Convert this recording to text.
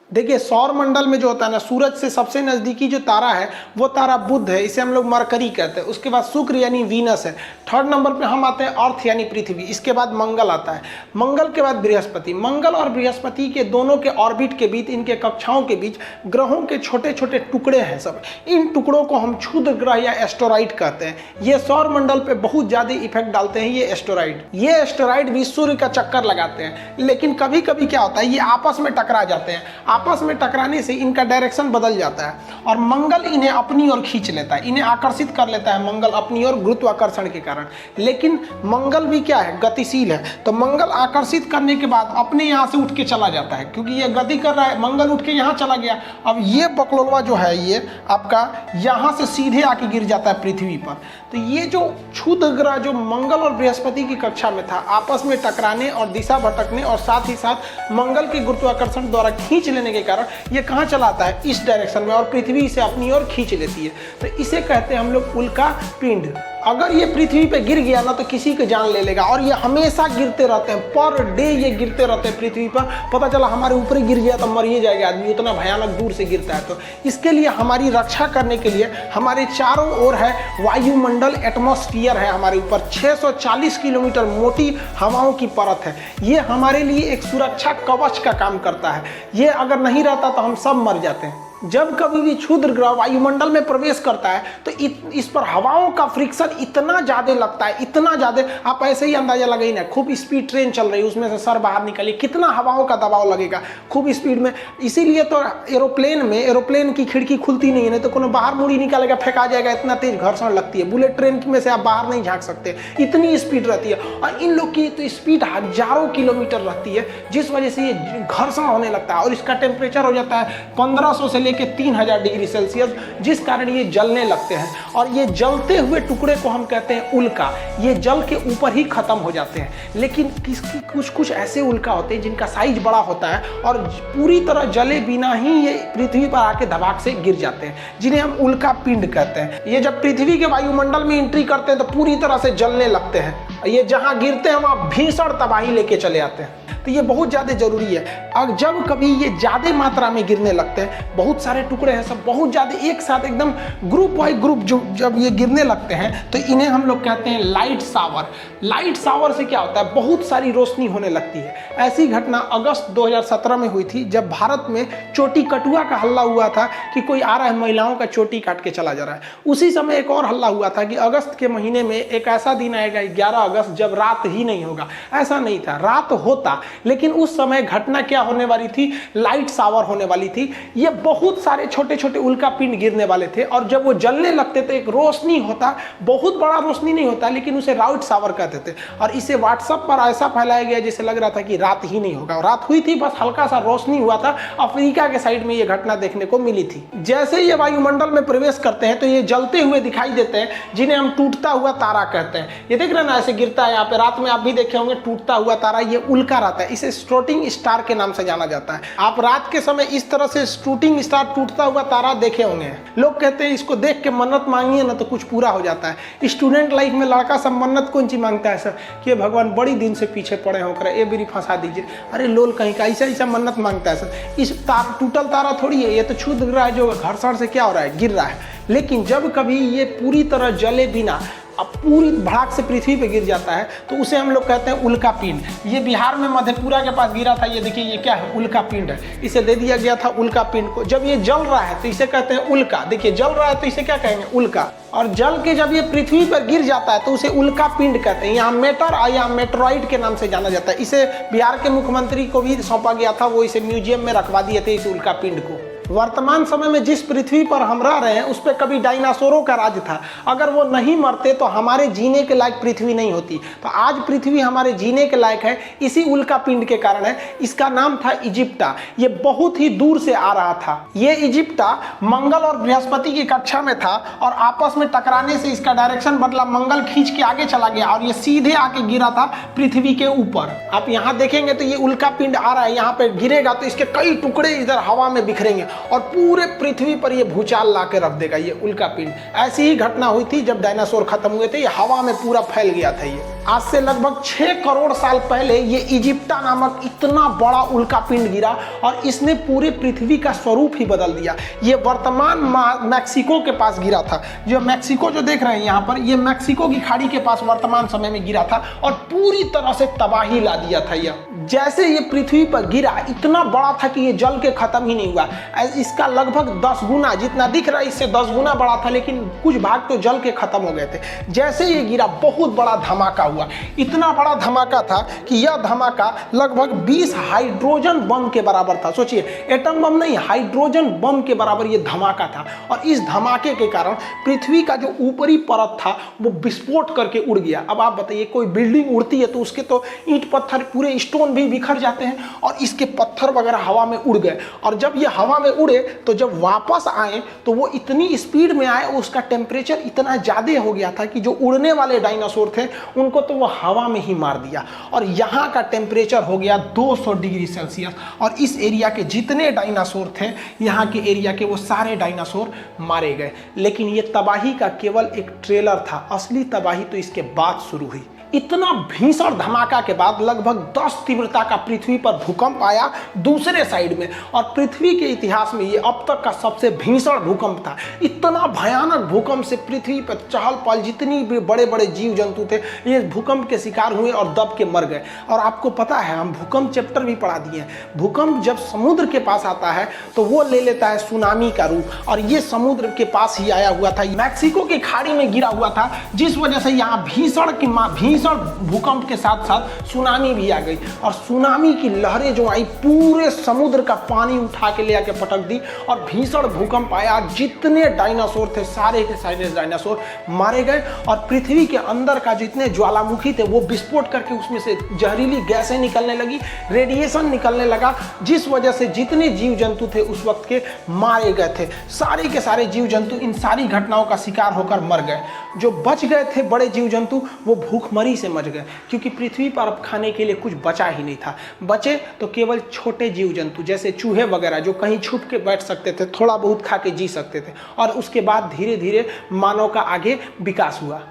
देखिए सौर मंडल में जो होता है ना, सूरज से सबसे नज़दीकी जो तारा है वो तारा बुध है, इसे हम लोग मरकरी कहते हैं। उसके बाद शुक्र यानी वीनस है। थर्ड नंबर पे हम आते हैं अर्थ यानी पृथ्वी। इसके बाद मंगल आता है। मंगल के बाद बृहस्पति। मंगल और बृहस्पति के दोनों के ऑर्बिट के बीच, इनके कक्षाओं के बीच ग्रहों के छोटे छोटे टुकड़े हैं सब। इन टुकड़ों को हम क्षुद्र ग्रह या एस्टेरॉइड कहते हैं। ये सौर मंडल पे बहुत ज़्यादा इफेक्ट डालते हैं ये एस्टेरॉइड। ये एस्टेरॉइड भी सूर्य का चक्कर लगाते हैं, लेकिन कभी कभी क्या होता है, ये आपस में टकरा जाते हैं। आपस में टकराने से इनका डायरेक्शन बदल जाता है और मंगल इन्हें अपनी ओर खींच लेता है, इन्हें आकर्षित कर लेता है मंगल अपनी ओर गुरुत्वाकर्षण के कारण। लेकिन मंगल भी क्या है, गतिशील है, तो मंगल आकर्षित करने के बाद अपने यहाँ से उठ के चला जाता है, क्योंकि ये गति कर रहा है। मंगल उठ के यहाँ चला गया। अब ये बकलोलवा जो है ये आपका यहाँ से सीधे आके गिर जाता है पृथ्वी पर। तो ये जो क्षुद्र ग्रह जो मंगल और बृहस्पति की कक्षा में था, आपस में टकराने और दिशा भटकने और साथ ही साथ मंगल के गुरुत्वाकर्षण द्वारा खींच लेने के कारण ये कहाँ चलाता है, इस डायरेक्शन में, और पृथ्वी से अपनी ओर खींच लेती है। तो इसे कहते हैं हम लोग उल्का पिंड। अगर ये पृथ्वी पे गिर गया ना तो किसी की जान ले लेगा, और ये हमेशा गिरते रहते हैं, पर डे ये गिरते रहते हैं पृथ्वी पर। पता चला हमारे ऊपर ही गिर गया तो मर ही जाएगा आदमी, उतना भयानक दूर से गिरता है। तो इसके लिए हमारी रक्षा करने के लिए हमारे चारों ओर है वायुमंडल, एटमॉस्फेयर है हमारे ऊपर। 640 किलोमीटर मोटी हवाओं की परत है। ये हमारे लिए एक सुरक्षा कवच का काम करता है। ये अगर नहीं रहता तो हम सब मर जाते हैं। जब कभी भी क्षुद्र ग्रह वायुमंडल में प्रवेश करता है तो इस पर हवाओं का फ्रिक्शन इतना ज़्यादा लगता है, इतना ज़्यादा, आप ऐसे ही अंदाजा लगाइए ना, खूब स्पीड ट्रेन चल रही है, उसमें से सर बाहर निकलिए, कितना हवाओं का दबाव लगेगा खूब स्पीड में। इसीलिए तो एरोप्लेन की खिड़की खुलती नहीं है, नहीं तो कोनो बाहर मुड़ी निकालेगा, फेंका जाएगा, इतना तेज घर्षण लगती है। बुलेट ट्रेन में से आप बाहर नहीं झाँक सकते, इतनी स्पीड रहती है। और इन लोग की तो स्पीड हजारों किलोमीटर रहती है, जिस वजह से ये घर्षण होने लगता है और इसका टेम्परेचर हो जाता है 1500 से लेके 3000 डिग्री सेल्सियस, जिस कारण ये जलने लगते हैं। और ये जलते हुए टुकड़े को हम कहते हैं उल्का। ये जल के ऊपर ही खत्म हो जाते हैं। लेकिन किसकी कुछ ऐसे उल्का होते हैं जिनका साइज बड़ा होता है और पूरी तरह जले बिना ही ये पृथ्वी पर आके धमाक से गिर जाते हैं, जिन्हें हम उल्का पिंड कहते हैं। ये जब पृथ्वी के वायुमंडल में एंट्री करते हैं तो पूरी तरह से जलने लगते हैं। ये जहां गिरते हैं वहां भीषण तबाही लेके चले आते हैं। तो ये बहुत ज़्यादा जरूरी है। अब जब कभी ये ज़्यादा मात्रा में गिरने लगते हैं, बहुत सारे टुकड़े हैं सब बहुत ज़्यादा एक साथ एकदम ग्रुप बाई ग्रुप जब ये गिरने लगते हैं तो इन्हें हम लोग कहते हैं लाइट शावर। लाइट शावर से क्या होता है, बहुत सारी रोशनी होने लगती है। ऐसी घटना अगस्त 2017 में हुई थी, जब भारत में चोटी कटुआ का हल्ला हुआ था कि कोई आ रहा है महिलाओं का चोटी काट के चला जा रहा है। उसी समय एक और हल्ला हुआ था कि अगस्त के महीने में एक ऐसा दिन आएगा 11 अगस्त जब रात ही नहीं होगा। ऐसा नहीं था, रात होता, लेकिन उस समय घटना क्या होने वाली थी, लाइट शावर होने वाली थी। ये बहुत सारे छोटे छोटे उल्का पिंड गिरने वाले थे और जब वो जलने लगते थे एक रोशनी होता, बहुत बड़ा रोशनी नहीं होता, लेकिन उसे लाइट शावर कहते थे। और इसे व्हाट्सएप पर ऐसा फैलाया गया जैसे लग रहा था कि रात ही नहीं होगा। रात हुई थी, बस हल्का सा रोशनी हुआ था। अफ्रीका के साइड में ये घटना देखने को मिली थी। जैसे ये वायुमंडल में प्रवेश करते हैं तो ये जलते हुए दिखाई देते हैं, जिन्हें हम टूटता हुआ तारा कहते हैं। ये देख रहे हैं ना, ऐसे गिरता है यहाँ पे, रात में आप भी देखे होंगे टूटता हुआ तारा, ये उल्का रहता है। इसे शूटिंग स्टार के नाम से जाना जाता है। आप रात के समय इस तरह से शूटिंग स्टार टूटता हुआ तारा देखे होंगे। लोग कहते हैं इसको देख के मन्नत मांगिए ना तो कुछ पूरा हो जाता है। स्टूडेंट लाइफ में लड़का सब मन्नत कौन सी मांगता है सर, कि भगवान बड़ी दिन से पीछे पड़े होकर ये बीरी फंसा दीजिए। अरे लोल कहीं का ऐसा मन्नत मांगता है सर। इस टूटल तारा थोड़ी है, ये तो क्षुद्र ग्रह जो घर्षण से क्या हो रहा है, गिर रहा है। लेकिन जब कभी ये पूरी तरह जले बिना अब पूरी भड़ाक से पृथ्वी पे गिर जाता है तो उसे हम लोग कहते हैं उल्का पिंड। ये बिहार में मधेपुरा के पास गिरा था। ये देखिए ये क्या है, उल्का पिंड है। इसे दे दिया गया था उल्का पिंड को। जब ये जल रहा है तो इसे कहते हैं उल्का। देखिए जल रहा है तो इसे क्या कहेंगे, उल्का। और जल के जब ये पृथ्वी पर गिर जाता है तो उसे उल्का पिंड कहते हैं। यहाँ मेटर या मेट्रॉइड के नाम से जाना जाता है। इसे बिहार के मुख्यमंत्री को भी सौंपा गया था, वो इसे म्यूजियम में रखवा दिए थे, इस उल्का पिंड को। वर्तमान समय में जिस पृथ्वी पर हम रह रहे हैं उस पर कभी डायनासोरों का राज था। अगर वो नहीं मरते तो हमारे जीने के लायक पृथ्वी नहीं होती। तो आज पृथ्वी हमारे जीने के लायक है इसी उल्का पिंड के कारण है। इसका नाम था इजिप्टा। ये बहुत ही दूर से आ रहा था। ये इजिप्टा मंगल और बृहस्पति की कक्षा में था और आपस में टकराने से इसका डायरेक्शन बदला, मंगल खींच के आगे चला गया और ये सीधे आके गिरा था पृथ्वी के ऊपर। आप यहाँ देखेंगे तो ये उल्का पिंड आ रहा है, यहाँ पे गिरेगा तो इसके कई टुकड़े इधर हवा में बिखरेंगे और पूरे पृथ्वी पर ये भूचाल ला के रख देगा ये उल्का पिंड। ऐसी ही घटना हुई थी जब डायनासोर खत्म हुए थे, ये हवा में पूरा फैल गया था ये। आज से लगभग 6 करोड़ साल पहले ये इजिप्टा नामक इतना बड़ा उल्कापिंड गिरा और इसने पूरे पृथ्वी का स्वरूप ही बदल दिया। ये वर्तमान मैक्सिको के पास गिरा था। जो मैक्सिको जो देख रहे हैं यहाँ पर, ये मैक्सिको की खाड़ी के पास वर्तमान समय में गिरा था और पूरी तरह से तबाही ला दिया था। यह जैसे ये पृथ्वी पर गिरा इतना बड़ा था कि ये जल के खत्म ही नहीं हुआ। इसका लगभग 10 गुना, जितना दिख रहा है इससे 10 गुना बड़ा था, लेकिन कुछ भाग तो जल के खत्म हो गए थे। जैसे ये गिरा बहुत बड़ा धमाका हुआ। इतना बड़ा धमाका था कि यह धमाका लगभग 20 हाइड्रोजन बम के बराबर था। सोचिए, एटम बम नहीं, हाइड्रोजन बम के बराबर यह धमाका था। और इस धमाके के कारण पृथ्वी का जो ऊपरी परत था वो विस्फोट करके उड़ गया। अब आप बताइए, कोई बिल्डिंग उड़ती है तो उसके तो ईंट पत्थर पूरे स्टोन भी बिखर जाते हैं, और इसके पत्थर वगैरह हवा में उड़ गए। और जब ये हवा में उड़े तो जब वापस आए तो वो इतनी स्पीड में आए, उसका टेम्परेचर इतना ज़्यादा हो गया था कि जो उड़ने वाले डायनासोर थे उनको तो वो हवा में ही मार दिया। और यहाँ का टेम्परेचर हो गया 200 डिग्री सेल्सियस। और इस एरिया के जितने डायनासोर थे, यहाँ के एरिया के, वो सारे डायनासोर मारे गए। लेकिन ये तबाही का केवल एक ट्रेलर था, असली तबाही तो इसके बाद शुरू हुई। इतना भीषण धमाका के बाद लगभग 10 तीव्रता का पृथ्वी पर भूकंप आया दूसरे साइड में, और पृथ्वी के इतिहास में ये अब तक का सबसे भीषण भूकंप था। इतना भयानक भूकंप से पृथ्वी पर चहल पहल, जितनी भी बड़े बड़े जीव जंतु थे ये भूकंप के शिकार हुए और दब के मर गए। और आपको पता है, हम भूकंप चैप्टर भी पढ़ा दिए हैं। भूकंप जब समुद्र के पास आता है तो वो ले लेता है सुनामी का रूप, और ये समुद्र के पास ही आया हुआ था, मैक्सिको की खाड़ी में गिरा हुआ था, जिस वजह से यहाँ भीषण भूकंप के साथ साथ सुनामी भी आ गई। और सुनामी की लहरें जो आई, पूरे समुद्र का पानी उठा के ले आके पटक दी, और भीषण भूकंप आया। जितने डायनासोर थे सारे के सारे डायनासोर मारे गए, और पृथ्वी के अंदर का जितने ज्वालामुखी थे वो विस्फोट करके उसमें से जहरीली गैसें निकलने लगी, रेडिएशन निकलने लगा, जिस वजह से जितने जीव जंतु थे उस वक्त के मारे गए थे। सारे के सारे जीव जंतु इन सारी घटनाओं का शिकार होकर मर गए। जो बच गए थे बड़े जीव जंतु वो भूखमरी से मच गए, क्योंकि पृथ्वी पर अब खाने के लिए कुछ बचा ही नहीं था। बचे तो केवल छोटे जीव जंतु जैसे चूहे वगैरह, जो कहीं छुप के बैठ सकते थे, थोड़ा बहुत खा के जी सकते थे। और उसके बाद धीरे धीरे मानव का आगे विकास हुआ।